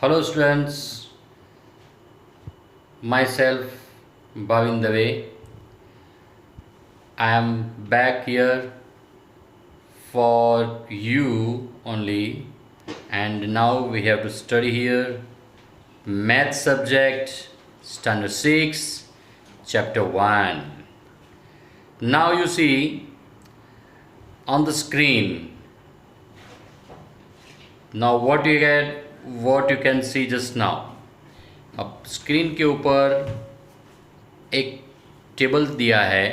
Hello students, myself Bhavin Dave. I am back here for you only, and now we have to study here math subject standard 6 chapter 1. Now you see on the screen, now what you can see just now. अब screen के ऊपर एक table दिया है.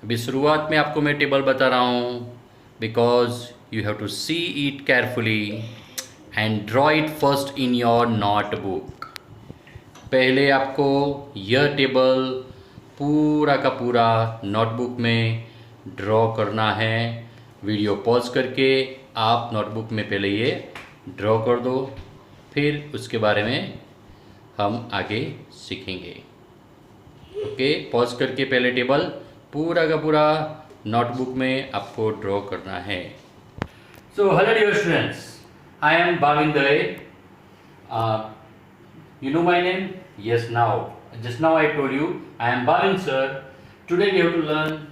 अभी शुरुआत में आपको मैं टेबल बता रहा हूँ because you have to see it carefully and draw it first in your notebook. पहले आपको यह टेबल पूरा का पूरा नोटबुक में ड्रॉ करना है. वीडियो पॉज करके आप नोटबुक में पहले ये ड्रॉ कर दो, फिर उसके बारे में हम आगे सीखेंगे. ओके, पॉज करके पहले टेबल पूरा का पूरा नोटबुक में आपको ड्रॉ करना है. So hello dear students, I am Bhavin Dave. You know my name? Yes, now. Just now I told you I am Bhavin sir. Today we have to learn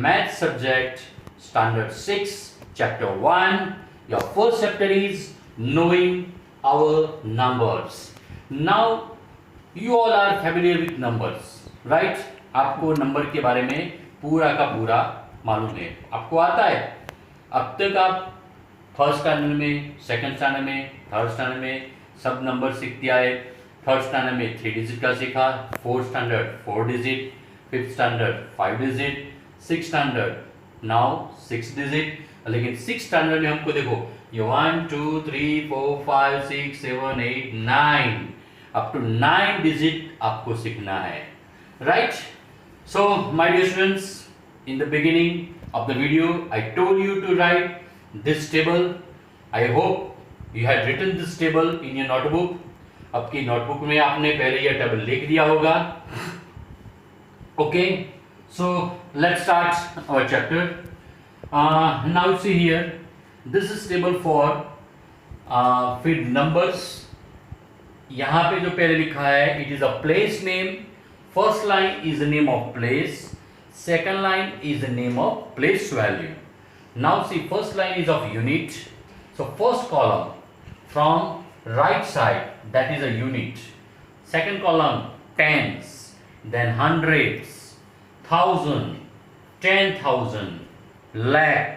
math subject standard 6 chapter 1. Your first chapter is knowing our numbers. Now you all are familiar with numbers, right? आपको number के बारे में पूरा का पूरा मालूम है, आपको आता है. अब तक आप फर्स्ट स्टैंडर्ड में, सेकंड स्टैंडर्ड में, थर्ड स्टैंडर्ड में सब नंबर सीखते आए. थर्ड स्टैंडर्ड में 3 डिजिट का सीखा, fourth standard 4 digit, fifth standard 5 digit, six standard now 6 digit. लेकिन सिक्स स्टैंडर्ड में हमको देखो ये 1 2 3 4 5 6 7 8 9 अप टू 9 डिजिट आपको सीखना है, right? So my dear students, in the beginning of the video I told you to write this table. I hope you had written this table in your notebook. आपकी notebook में आपने पहले यह table लिख दिया होगा. Okay, so let's start our chapter. Now see here, this is table for फिर numbers. यहाँ पे जो पहले लिखा है it is a place name. First line is the name of place, second line is the name of place value. Now see first line is of unit. So first column from right side that is a unit. Second column tens, then hundreds, thousand, 10,000, lakh,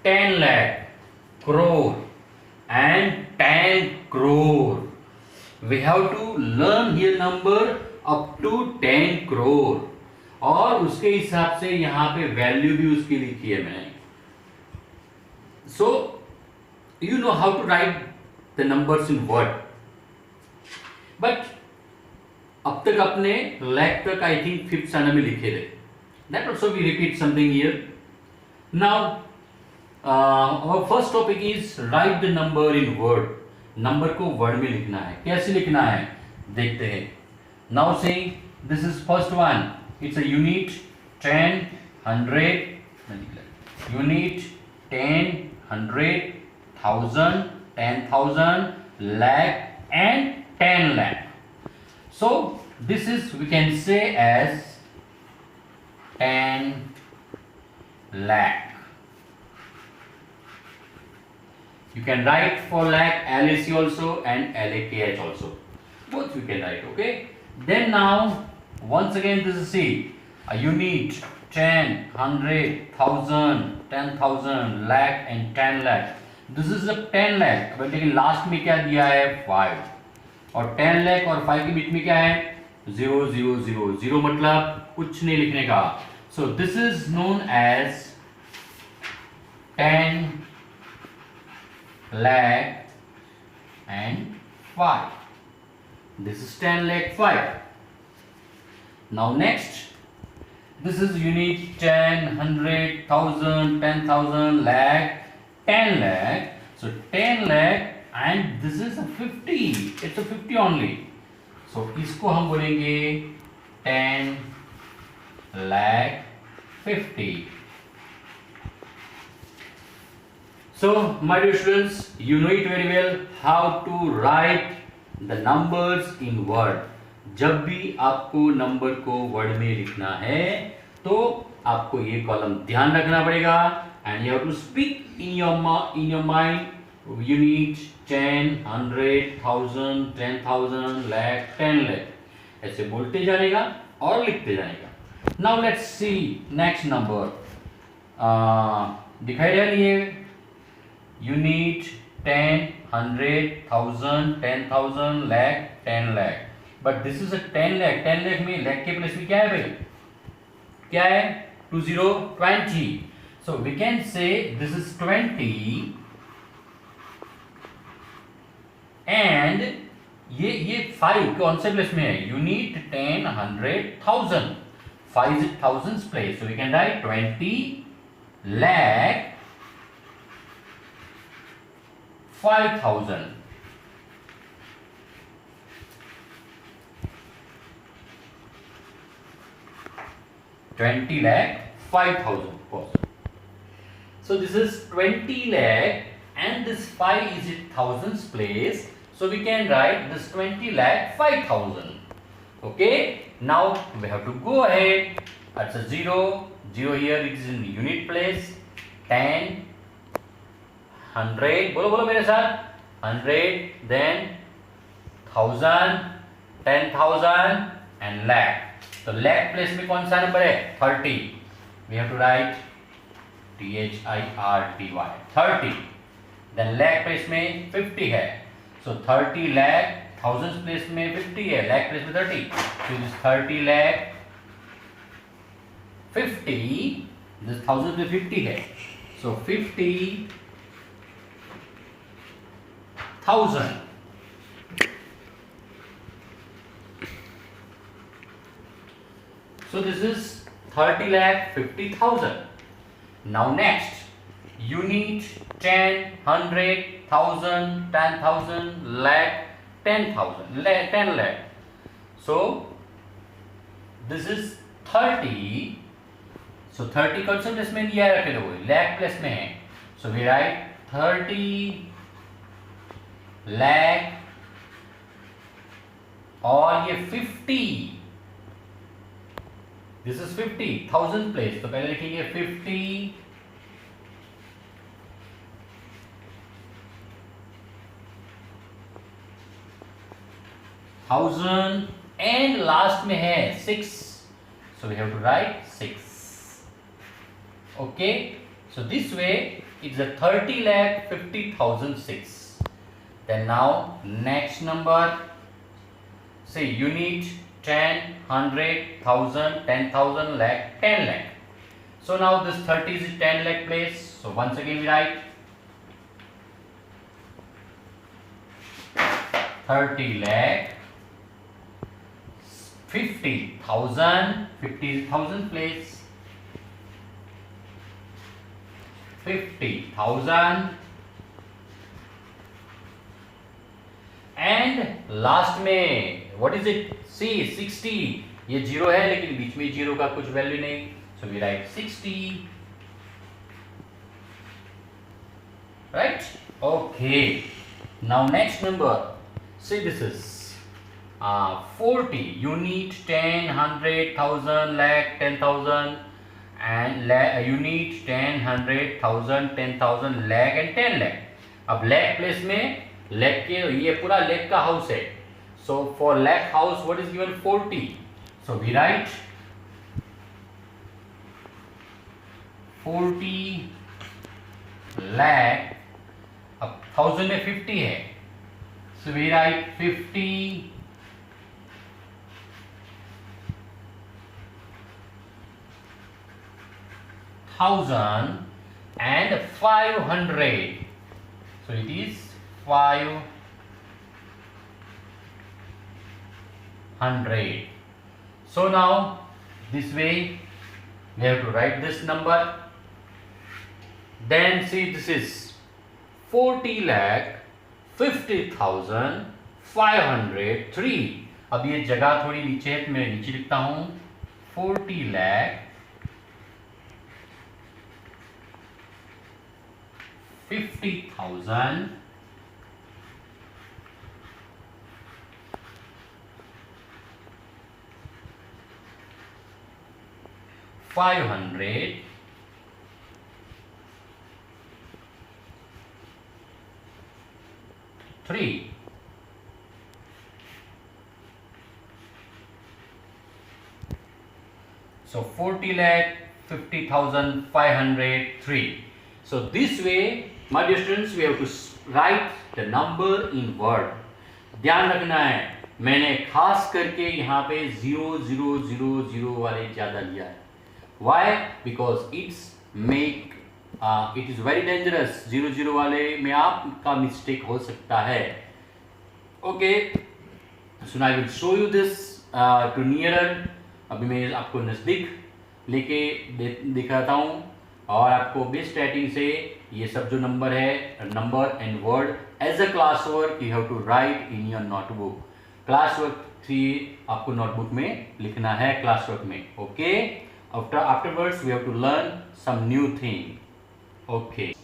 10 lakh, crore and 10 crore. We have to learn here number up to 10 crore और उसके हिसाब से यहाँ पे value भी उसकी लिखी है मैंने. So you know how to write the numbers in word. But अब तक अपने लैक तक आई थिंक फिफ्थ स्टैंडर्ड में लिखे थे. That also we repeat something here. Now our first topic is write the number in word. Number को word में लिखना है. कैसे लिखना है देखते हैं. नाउ से this is first one. It's a unit 10 100, unit 10 100 1000 10,000 lakh and 10 lakh. So this is, we can say as 10 lakh. You can write for lakh LAC also and LAKH also. Both you can write, okay? Then now once again this is, see, a unit 10 100 1000 10,000 lakh and 10 lakh. This is a 10 lakh. But लेकिन last में क्या दिया है 5, और 10 लाख और 5 के बीच में क्या है 0 0 0 0, मतलब कुछ नहीं लिखने का. So this is known as 10 lakh and 5. This is 10 lakh 5. Now next, this is unit 10 100 1000 10,000 lakh 10 lakh. So 10 lakh and this is a 50. It's a 50 only. So इसको हम बोलेंगे 10 lakh 50. So my dear students, you know it very well how to write the numbers in word. जब भी आपको number को word में लिखना है तो आपको ये कॉलम ध्यान रखना पड़ेगा and you have to speak in your mind unit 10, 100, 1000, 10,000, lakh, 10 lakh ऐसे बोलते जाएगा और लिखते जाएगा. Now let's see next number. दिखाई दे रही है unit 10, 100, 1000, 10,000, lakh, 10 lakh. But this is a 10 lakh. 10 lakh में lakh के प्लेस में क्या है भाई? क्या है? 20. So we can say this is 20 and ये 5 कौन से प्लेस में है? Unit 10, 100, 1000. 5 is thousands place, so we can write 20 lakh 5,000. 20 lakh 5,000. So this is 20 lakh and this 5 is in thousands place. So we can write this 20 lakh 5,000. Okay. Now we have to go ahead. It's a 0. 0 here it is in unit place. 10, 100. बोलो बोलो मेरे साथ. 100, then 1000, 10,000 and lakh. तो lakh place में कौन सा number है? 30. We have to write THIRTY 30. Then lakh place में 50 है. So 30 lakh, thousands प्लेस में 50 है, lakh प्लेस में 30. So this 30 lakh 50. This thousands में 50 है. So 50,000. So this is 30 lakh 50,000. Now next, unit 10, 100, 1000, 10,000, lakh, 10,000, 10 lakh. So this is 30. So 30 कौन सा place में दिया है? रखे दो, lakh प्लेस में है. So we write 30 lakh और ये 50. This is 50,000 place. तो पहले लिखेंगे 50 1000 एंड लास्ट में है 6. So we have to write 6. Okay. So this way it's a 30 lakh 50,000 6. Then now next number, say unit 10, 100, 1000, 10,000, lakh, 10 lakh. So now this 30 is 10 lakh place. So once again we write 30 lakh 50,000. 50,000 place. 50,000 and last में what is it? सी 60. ये 0 है लेकिन बीच में 0 का कुछ value नहीं. So we write 60. Right. Okay. Now next number. See this is 40. Unit 10, 100, 1000, lakh, 10,000 and unit 10, 100, 1000, 10,000, lakh and 10 lakh. अब lakh place में लेक के ये पूरा लेक का हाउस है. सो for lakh house what is given? 40. So we write 40 lakh. अब 1000 में 50 है. So we write 50 1000 and 500. So it is 500. So now this way we have to write this number. Then see this is 40 lakh 50,503. अब ये जगह थोड़ी नीचे है तो मैं नीचे लिखता हूं 40 lakh 50,000, 500, 3, 40 lakh 50,503. So this way, my dear students, we have to write the number in word. ध्यान रखना है, मैंने खास करके यहाँ पे 0000 वाले ज़्यादा लिया है. Why? Because it is very dangerous. 00 वाले में आपका मिस्टेक हो सकता है. Okay, so I will show you this to nearer. अभी मैं आपको नज़दीक लेके दिखाता हूँ और आपको बेस्ट राइटिंग से ये सब जो नंबर है, number and word as a class work you have to write in your notebook. Class work 3 आपको नोटबुक में लिखना है, क्लास वर्क में. Okay, afterwards we have to learn some new thing. Okay,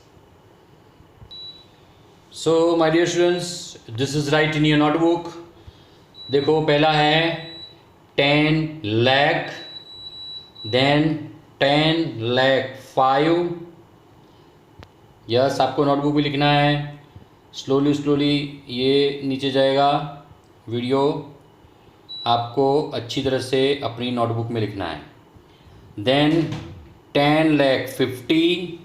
so my dear students, this is right in your notebook. देखो पहला है 10 lakh, then 10 lakh 5. Yes, आपको notebook भी लिखना है. स्लोली ये नीचे जाएगा. वीडियो आपको अच्छी तरह से अपनी नोटबुक में लिखना है. Then 10 lakh 50.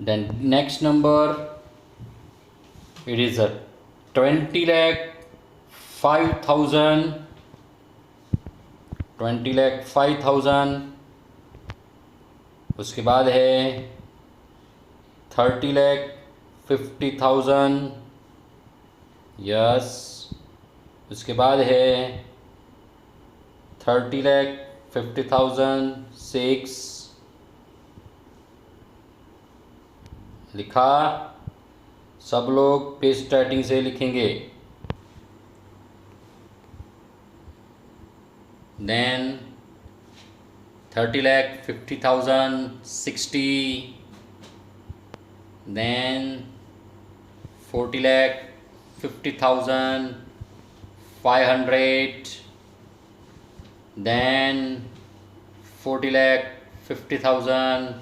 Then next number it is 20 lakh 5,000. 20 lakh 5,000. उसके बाद है 30 lakh 50,000. यस, उसके बाद है 30 lakh 50,000 6. लिखा. सब लोग पेज स्टार्टिंग से लिखेंगे. Then 30 lakh 50,000 60. Then 40 lakh 50,000 500. Then 40 lakh 50,000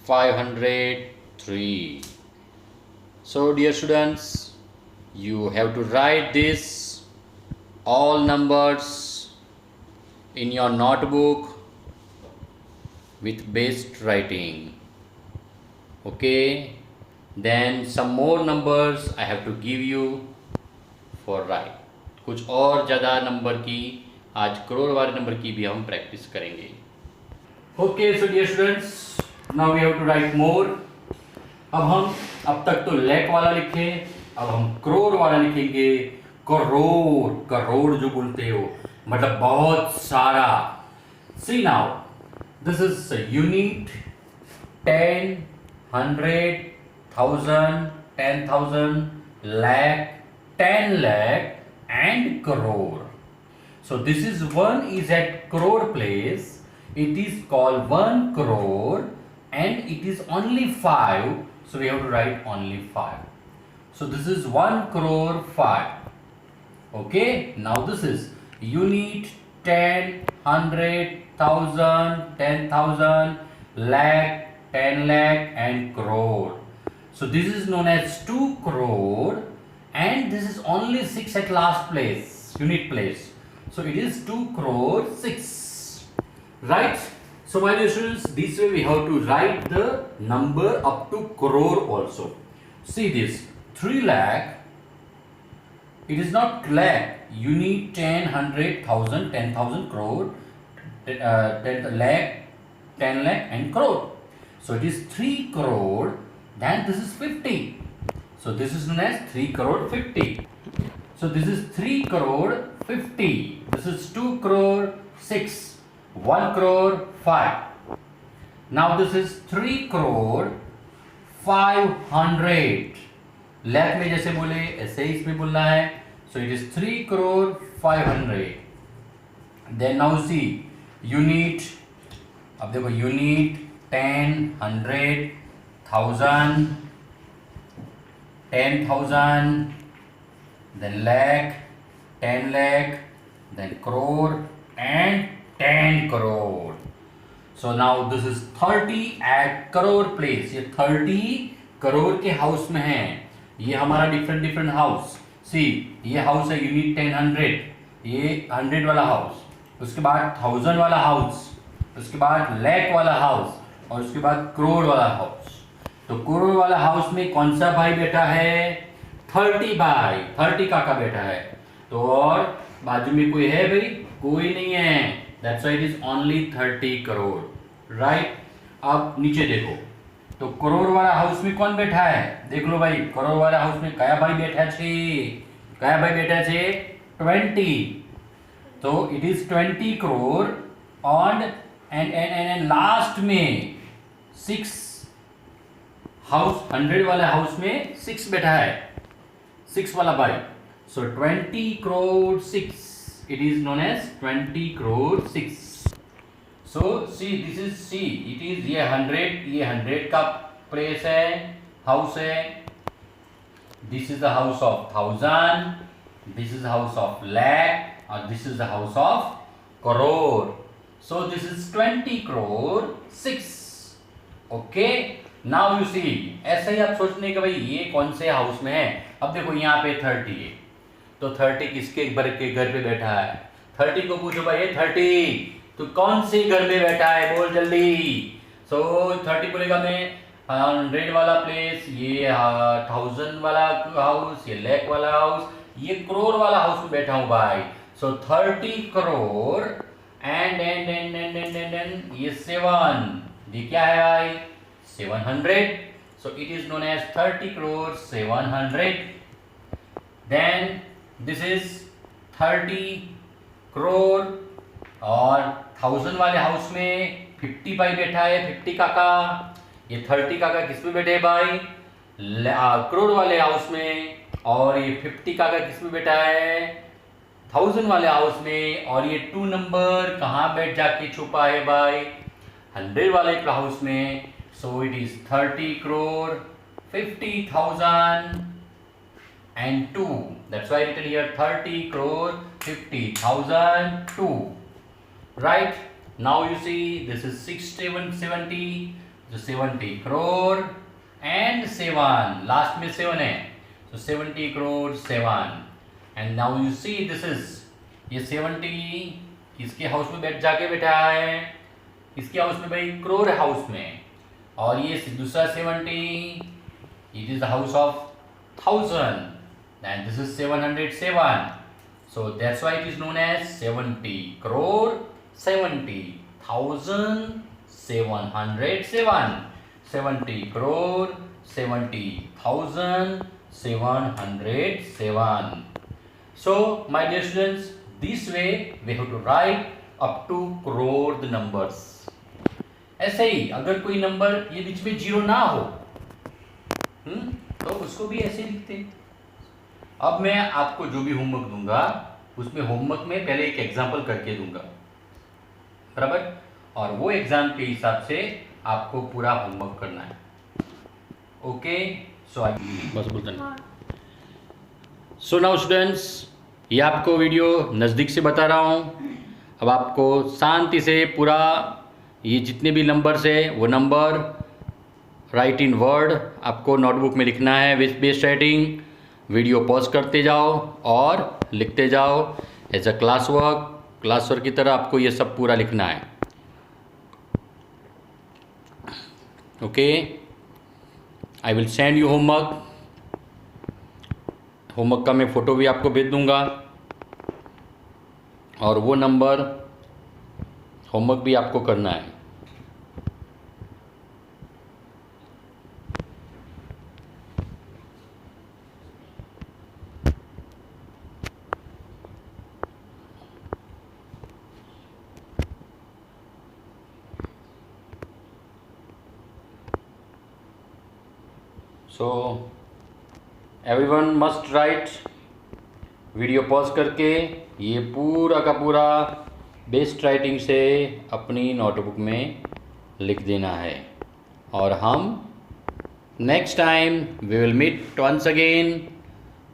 503. So dear students, you have to write this all numbers in your notebook with best writing. Okay, then some more numbers I have to give you for write. कुछ और ज़्यादा number की, आज करोड़ वाले number की भी हम practice करेंगे. Okay, so dear students, now we have to write more. अब तक तो लैख वाला लिखे, अब हम करोड़ वाला लिखेंगे. करोड़ जो बोलते हो मतलब बहुत सारा. See now, this is unit, 10, 100, 1000, 10,000, lakh, 10 lakh and crore. So this is one is at crore place. It is called 1 crore and it is only 5. So we have to write only 5. So this is 1 crore 5. Okay, now this is unit, 10, 100, 1000, 10,000, lakh, 10 lakh and crore. So this is known as 2 crore and this is only 6 at last place, unit place. So it is 2 crore 6. Right? So my dear students, this way we have to write the number up to crore also. See this, 3 lakh. It is not lakh. You need 10, 100, 1000, 10,000 crore, 10 lakh, 10 lakh and crore. So it is 3 crore, then this is 50. So this is known as 3 crore 50. So this is 3 crore 50. This is 2 crore 6. 1 crore 5. Now this is 3 crore 500. lakh में जैसे बोले ऐसे ही इसमें बोलना है. So it is 3 crore 500. Then now see, unit. अब देखो unit, 10, 100, 1000, 10,000, then lakh, 10 lakh, then crore and 10 crore. So now this is 30 at crore place. ये 30 करोड़ के हाउस में है. ये हमारा डिफरेंट हाउस. सी ये हाउस है यूनिट 10 100, ये 100 वाला हाउस, उसके बाद 1000 वाला हाउस, उसके बाद लैख वाला हाउस और उसके बाद करोड़ वाला हाउस. तो करोड़ वाला हाउस में कौन सा भाई बैठा है? 30 भाई, 30 काका बैठा है. तो और बाजू में कोई है भाई? कोई नहीं है. That's why it is only 30 crore. Right. अब नीचे देखो तो करोड़ वाला हाउस में कौन बैठा है? देख लो भाई, करोड़ वाला हाउस में कया भाई बैठा छे? कया भाई बैठा छे? 20. तो it is 20 crore on and last में 6 हाउस, 100 वाले हाउस में 6 बैठा है, 6 वाला भाई. So 20 crore 6, it is known as 20 crore 6. So see this is see it is ये 100 का प्लेस है, हाउस है. This is the house of 1000, this is house of lakh और this is the house of crore. So this is 20 crore 6. Okay. Now you see, ऐसे ही आप सोचने के भाई ये कौन से हाउस में है. अब देखो यहाँ पे 30 है, तो 30 किसके घर पे बैठा है? 30 को पूछो भाई, 30 तो कौन से घर में बैठा है? बोल जल्दी. सो 30 बोलेगा मैं 100 वाला प्लेस, ये 1000 वाला हाउस, ये लैख वाला हाउस, ये करोड़ वाला हाउस में बैठा हूँ भाई. सो 30 करोड़ एंड ये 7, ये क्या है भाई? 700. So it is known as 30 crore 700. Then this is 30 crore और 1000 वाले हाउस में 50 भाई बैठा है, 50 काका. ये 30 काका किस में बैठे हैं भाई? करोड़ वाले हाउस में. और ये 50 काका किस में बैठा है? 1000 वाले हाउस में. और ये 2 नंबर कहाँ बैठ जाके छुपा है भाई? 100 वाले हाउस में. So it is 30 crore 50,000 and 2. That's why written here 30 crore 50,000 2. Right. Now you see this is 670, so 70 crore and 7. Last में 7 है, so 70 crore 7. And now you see this is ये 70 किसके हाउस में जाके बैठा है? इसके हाउस में भाई करोड़ हाउस में. और ये दूसरा 70 it is the house of 1000 and this is 707. So that's why it is known as 70 crore 70,000 707. 70 crore 70,000 707. So my dear students, this way we have to write up to crore the numbers. ऐसे ही अगर कोई number ये बीच में 0 ना हो तो उसको भी ऐसे लिखते. अब मैं आपको जो भी होमवर्क दूंगा उसमें होमवर्क में पहले एक एग्जाम्पल करके दूंगा, बराबर. और वो एग्जाम के हिसाब से आपको पूरा होमवर्क करना है. ओके. सो बस बोलते हैं. सो नाउ स्टूडेंट्स, ये आपको वीडियो नज़दीक से बता रहा हूँ. अब आपको शांति से पूरा ये जितने भी नंबर्स है वो नंबर राइट इन वर्ड आपको नोटबुक में लिखना है with best writing. Video pause करते जाओ और लिखते जाओ एज अ क्लास वर्क की तरह आपको ये सब पूरा लिखना है. Okay. I will send you homework. Homework का मैं फ़ोटो भी आपको भेज दूंगा और वो नंबर होमवर्क भी आपको करना है. So everyone must write. Video pause करके ये पूरा का पूरा बेस्ट राइटिंग से अपनी नोटबुक में लिख देना है और हम Next time we will meet once again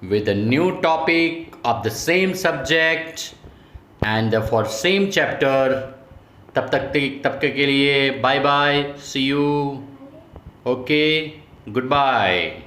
with a new topic of the same subject and for same chapter. तब तक के लिए bye bye, see you, okay, good bye.